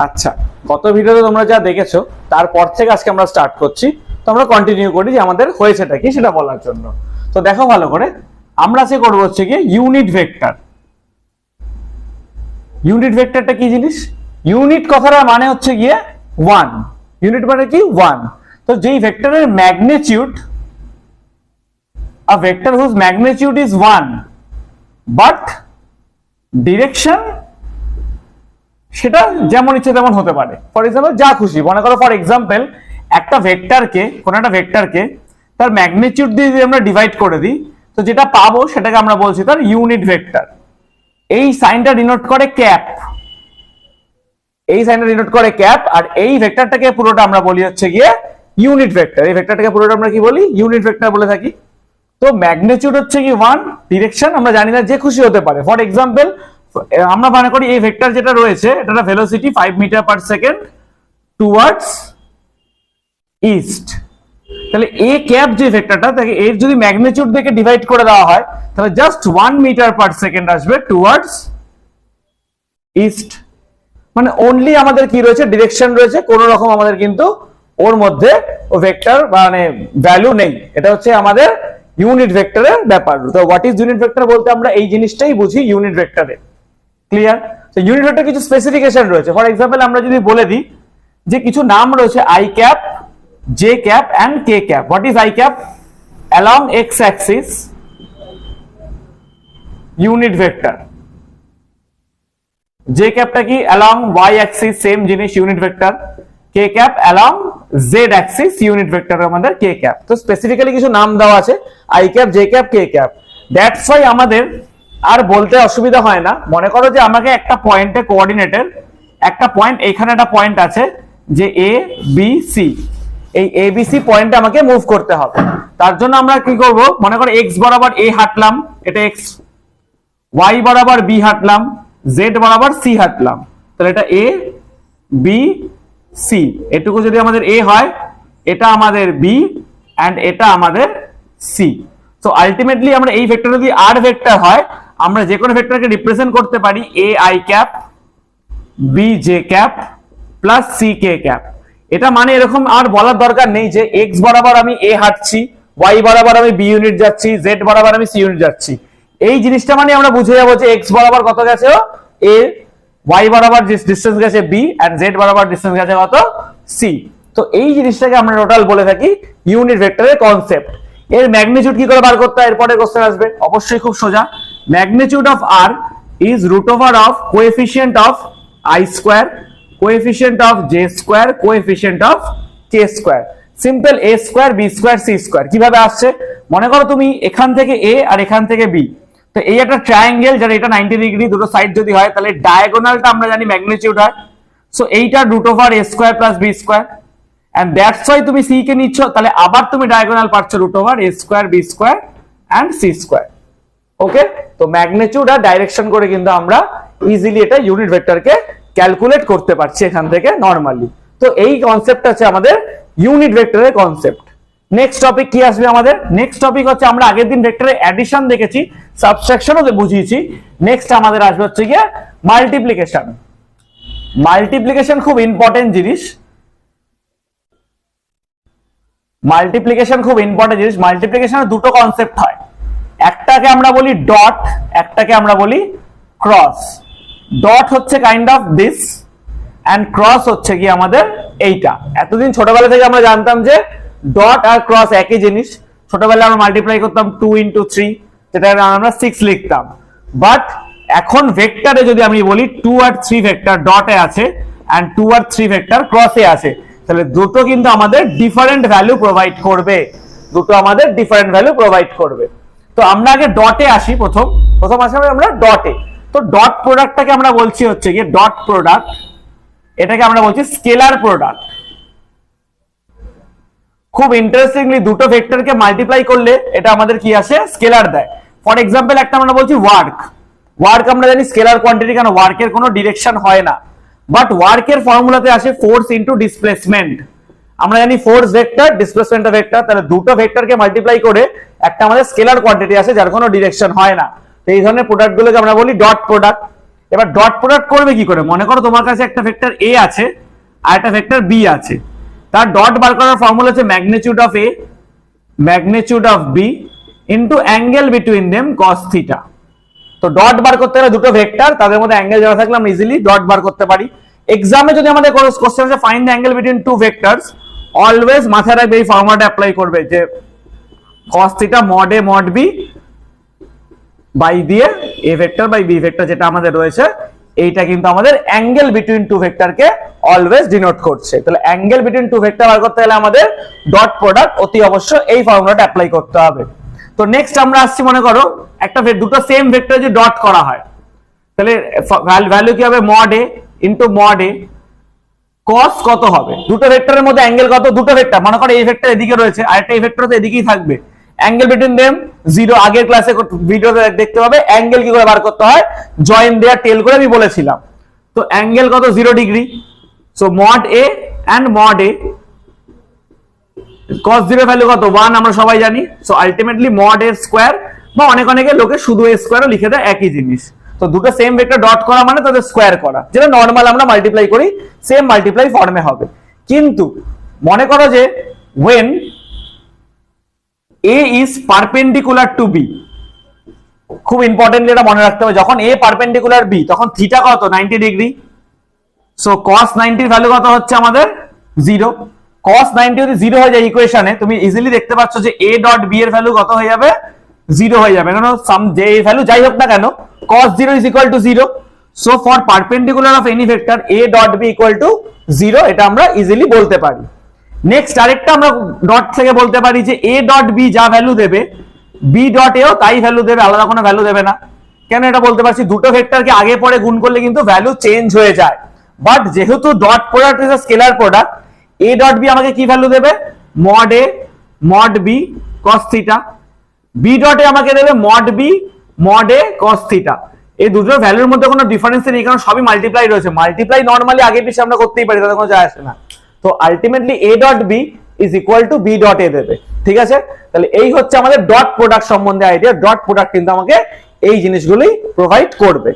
আচ্ছা, গত ভিডিওতে তোমরা যা দেখেছো তারপর থেকে আজকে আমরা স্টার্ট করছি। তো আমরা কন্টিনিউ করি যে আমাদের হয়েছেটা কি সেটা বলার জন্য। তো দেখো ভালো করে, আমরা আজকে করবো হচ্ছে কি ইউনিট ভেক্টর। ইউনিট ভেক্টরটা কি জিনিস? ইউনিট কথাটার মানে হচ্ছে গিয়ে ওয়ান। ইউনিট মানে কি? ওয়ান। তো যেই ভেক্টরের magnitude, a vector whose magnitude is 1 but direction সেটা যেমন ইচ্ছে তেমন হতে পারে। ফর এক্সাম্পল যা খুশি মনে করো, ফর এক্সাম্পল একটা ভেক্টরকে, কোন একটা ভেক্টরকে তার ম্যাগনিটিউড দিয়ে যদি আমরা ডিভাইড করে দিই, তো যেটা পাবো সেটাকে আমরা বলছি তার ইউনিট ভেক্টর। এই সাইনটা ডিনোট করে ক্যাপ, এই সাইনটা ডিনোট করে ক্যাপ, আর এই ভেক্টরটাকে পুরোটা আমরা বলি হচ্ছে গিয়ে ইউনিট ভেক্টর। এই ভেক্টরটাকে পুরোটা আমরা কি বলি? ইউনিট ভেক্টর বলে থাকি। তো ম্যাগনিটিউড হচ্ছে কি 1, ডিরেকশন আমরা জানি না, যে খুশি হতে পারে। ফর এক্সাম্পল আমরা মনে করি এই ভেক্টর যেটা রয়েছে এটা velocity 5 metre per second towards east. তাহলে এ ক্যাপ যে ভেক্টরটা, তাকে এর যদি ম্যাগনিটিউড থেকে ডিভাইড করে দেওয়া হয় তাহলে জাস্ট 1 মিটার পার সেকেন্ড আসবে টুয়ার্ডস ইস্ট। মানে অনলি আমাদের কি রয়েছে? ডিরেকশন রয়েছে, কোন রকম আমাদের কিন্তু ওর মধ্যে ও ভেক্টর মানে ভ্যালু নেই। এটা হচ্ছে আমাদের ইউনিট ভেক্টরের ব্যাপার। তো হোয়াট ইজ ইউনিট ভেক্টর বলতে আমরা এই জিনিসটাই বুঝি ইউনিট ভেক্টরে। ক্লিয়ার? তো ইউনিট ভেক্টর কিছু স্পেসিফিকেশন রয়েছে। ফর এক্সাম্পল আমরা যদি বলে দিই যে কিছু নাম রয়েছে I cap, J cap and K cap. What is I cap? Along X axis unit vector. J ক্যাপটা কি? অ্যালং ওয়াই অ্যাক্সিস, সেম জিনিস, unit vector. K cap along Z axis, unit vector আমাদের কে ক্যাপ। তো specifically কিছু নাম দেওয়া আছে, I cap, J cap, K cap. That's why আমাদের আর বলতে অসুবিধা হয় না। মনে করো যে আমাকে একটা পয়েন্টে কোঅর্ডিনেটের একটা পয়েন্ট, এখানে একটা পয়েন্ট আছে যে এ বি সি, এই এ বি সি পয়েন্টে আমাকে মুভ করতে হবে। তার জন্য আমরা কি করব? মনে করো এক্স বরাবর এ হাঁটলাম, এটা এক্স, ওয়াই বরাবর বি হাঁটলাম, জেড বরাবর সি হাঁটলাম। তাহলে এটা এ বি সি, এটুকু যদি আমাদের এ হয়, এটা আমাদের বি এন্ড এটা আমাদের সি। তো আলটিমেটলি আমরা এই ভেক্টর যদি আর ভেক্টর হয়, আমরা যে কোনো ভেক্টরকে রিপ্রেজেন্ট করতে পারি A I cap, B J cap plus C K cap. এটা মানে এরকম আর বলার দরকার নেই যে এক্স বরাবর আমি এ হাঁটছি, ওয়াই বরাবর আমি বি ইউনিট যাচ্ছি, জেড বরাবর আমি সি ইউনিট যাচ্ছি। এই জিনিসটা মানে আমরা বুঝে যাবো যে এক্স বরাবর কত গেছে এ, ওয়াই বরাবর ডিস্টেন্স গেছে বি এন্ড জেড বরাবর ডিস্টেন্স গেছে কত? সি। তো এই জিনিসটাকে আমরা টোটাল বলে থাকি ইউনিট ভেক্টরের কনসেপ্ট। এর ম্যাগনিটিউড কি করে বার করতে হয় এরপরে কোশ্চেন আসবে, অবশ্যই খুব সোজা। Magnitude of R is root over of coefficient of I square, coefficient of J square, coefficient of K square. Simple A square B square C square. কিভাবে আসছে? মনে করো তুমি এখান থেকে এ আর এখান থেকে বি, তো এই একটা ট্রায়াঙ্গেল যার এটা 90 ডিগ্রি, দুটো সাইড যদি হয় তাহলে ডায়াগোনালটা আমরা জানি ম্যাগনিটিউড হয়। সো এইটা root over A square plus B square, and that's why তুমি সি কে নিচ্ছ, তাহলে আবার তুমি ডায়াগোনাল পাচ্ছ root over A square B square and C square. Okay, তো ম্যাগনিটিউড আর ডাইরেকশন করে কিন্তু আমরা ইজিলি এটা ইউনিট ভেক্টরকে ক্যালকুলেট করতে পারছি এখান থেকে নরমালি। তো এই কনসেপ্ট আছে আমাদের ইউনিট ভেক্টরের কনসেপ্ট। নেক্সট টপিক কি আসবে আমাদের? নেক্সট টপিক হচ্ছে, আমরা আগের দিন ভেক্টরের অ্যাডিশন দেখেছি, সাবট্রাকশনও বুঝিয়েছি। নেক্সট আমাদের আসবে হচ্ছে গিয়ে মাল্টিপ্লিকেশন। মাল্টিপ্লিকেশন খুব ইম্পর্টেন্ট জিনিস। মাল্টিপ্লিকেশন খুব ইম্পর্টেন্ট জিনিস। মাল্টিপ্লিকেশনের দুটো কনসেপ্ট হয়, একটাকে আমরা বলি ডট, একটাকে আমরা বলি ক্রস। ডট হচ্ছে kind of this and cross হচ্ছে কি আমাদের এইটা। এতদিন ছোটবেলা থেকে আমরা জানতাম যে ডট আর ক্রস একই জিনিস। ছোটবেলায় আমরা মাল্টিপ্লাই করতাম 2 into 3, যেটা আমরা 6 লিখতাম। বাট এখন ভেক্টরে যদি আমি বলি 2 আর 3 ভেক্টর ডটে আছে এন্ড 2 আর 3 ভেক্টর ক্রসে আছে, তাহলে দুটো কিন্তু আমাদের ডিফারেন্ট ভ্যালু প্রোভাইড করবে, দুটো আমাদের ডিফারেন্ট ভ্যালু প্রোভাইড করবে। তো আমরা আগে ডটে আসি, প্রথম আসলে আমরা ডটে। তো ডট প্রোডাক্টটাকে আমরা বলছি হচ্ছে গিয়ে ডট প্রোডাক্ট, এটাকে আমরা বলছি স্কেলার প্রোডাক্ট। খুব ইন্টারেস্টিংলি দুটো ভেক্টরকে মাল্টিপ্লাই করলে এটা আমাদের কি আসে? স্কেলার দেয়। ফর এক্সাম্পল একটা আমরা বলছি ওয়ার্ক। ওয়ার্ক আমরা জানি স্কেলার কোয়ান্টিটি, কারণ ওয়ার্কের কোনো ডিরেকশন হয় না। বাট ওয়ার্কের ফর্মুলাতে আসে ফোর্স ইনটু ডিসপ্লেসমেন্ট। আমরা জানি ফোর্স ভেক্টর, ডিসপ্লেসমেন্ট ভেক্টর, তাহলে দুটো ভেক্টরকে মাল্টিপ্লাই করে একটা আমাদের স্কেলার কোয়ান্টিটি আসে যার কোনো ডিরেকশন হয় না। তো এই ধরনের প্রোডাক্ট গুলোকে আমরা বলি ডট প্রোডাক্ট। এবার ডট প্রোডাক্ট করবে কি করে, মনে করো তোমার কাছে একটা ভেক্টর এ আছে আর একটা ভেক্টর বি আছে, তার ডট বার করার ফর্মুলা হচ্ছে magnitude of A magnitude of B into angle between them cos theta. তো ডট বার করতে গেলে দুটো ভেক্টর তাদের মধ্যে অ্যাঙ্গেল জানা থাকলে আমরা ইজিলি ডট বার করতে পারি। এক্সামে যদি আমাদের কোশ্চেন আছে find the angle between two vectors, always মাথায় রাখবে এই ফর্মুলাটা অ্যাপ্লাই করবে যে cos theta mod A mod B by দিয়ে A vector by B vector যেটা আমাদের রয়েছে, এইটা কিন্তু আমাদের অ্যাঙ্গেল বিটুইন টু ভেক্টরকে অলওয়েজ ডিনোট করছে। তাহলে অ্যাঙ্গেল বিটুইন টু ভেক্টর বার করতে গেলে আমাদের ডট প্রোডাক্ট অতি অবশ্যই এই ফর্মুলাটা অ্যাপ্লাই করতে হবে। তো নেক্সট আমরা আসছি, মনে করো একটা দুটো সেম ভেক্টর যদি ডট করা হয় তাহলে ভ্যালু কি হবে, mod A into mod A cos কত হবে, দুটো ভেক্টরের মধ্যে অ্যাঙ্গেল কত, দুটো ভেক্টর মনে করো এই ভেক্টর এদিকে রয়েছে আর একটা এই ভেক্টর তো এদিকেই থাকবে, অ্যাঙ্গেল বিটুইন দেম 0। আগের ক্লাসে ভিডিওতে দেখতে পাবে অ্যাঙ্গেল কি করে বার করতে হয়, জয়েন দেয়া টেল করে আমি বলেছিলাম। তো অ্যাঙ্গেল কত, 0 degree. So mod A and mod A cos 0 value কত, 1 আমরা সবাই জানি। So ultimately mod A square, বা অনেকে লোকে শুধু এ স্কয়ারও লিখে দেয়, একই জিনিস। তো দুটো সেম ভেক্টর ডট করা মানে তাদের স্কয়ার করা, যেটা নরমাল আমরা মাল্টিপ্লাই করি সেম মাল্টিপ্লাই ফর্মে হবে। কিন্তু মনে করো যে when a is perpendicular to b, খুব ইম্পর্টেন্টলি এটা মনে রাখতে হবে, যখন a পারপেন্ডিকুলার b তখন থিটা কত, 90 ডিগ্রি। সো cos 90 এর ভ্যালু কত হচ্ছে আমাদের 0। cos 90 যদি 0 হয়ে যায় ইকুয়েশনে, তুমি ইজিলি দেখতে পাচ্ছ যে a ডট b এর ভ্যালু কত হয়ে যাবে, 0 হয়ে যাবে, কারণ সাম যে ভ্যালু যাই হোক না কেন cos 0 is equal to 0. so for perpendicular of any vector a dot b equal to 0, এটা আমরা ইজিলি বলতে পারি। নেক্সট আরেকটা আমরা ডট থেকে বলতে পারি যে a ডট b যা ভ্যালু দেবে b ডট এও তাই ভ্যালু দেবে, আলাদা কোনো ভ্যালু দেবে না। কেন এটা বলতে পারছি, দুটো ভেক্টরকে আগে পরে গুণ করলে কিন্তু ভ্যালু চেঞ্জ হয়ে যায়, বাট যেহেতু dot product is a scalar product, a dot b আমাকে কি ভ্যালু দেবে, mod a mod b cos theta, b dot A আমাকে দেবে mod b mod a cos theta. এই দুটোর ভ্যালুর মধ্যে কোনো ডিফারেন্স নেই, কারণ সবই মাল্টিপ্লাই রয়েছে। মাল্টিপ্লাই নরমালি আগে পিছে আমরা করতেই পারি, তাতে কোনো যায় আসে না। তো ultimately a dot b is equal to b dot a দেবে, ঠিক আছে। তাহলে এই হচ্ছে আমাদের ডট প্রোডাক্ট সম্বন্ধে আইডিয়া। ডট প্রোডাক্ট কিন্তু আমাকে এই জিনিসগুলোই প্রোভাইড করবে।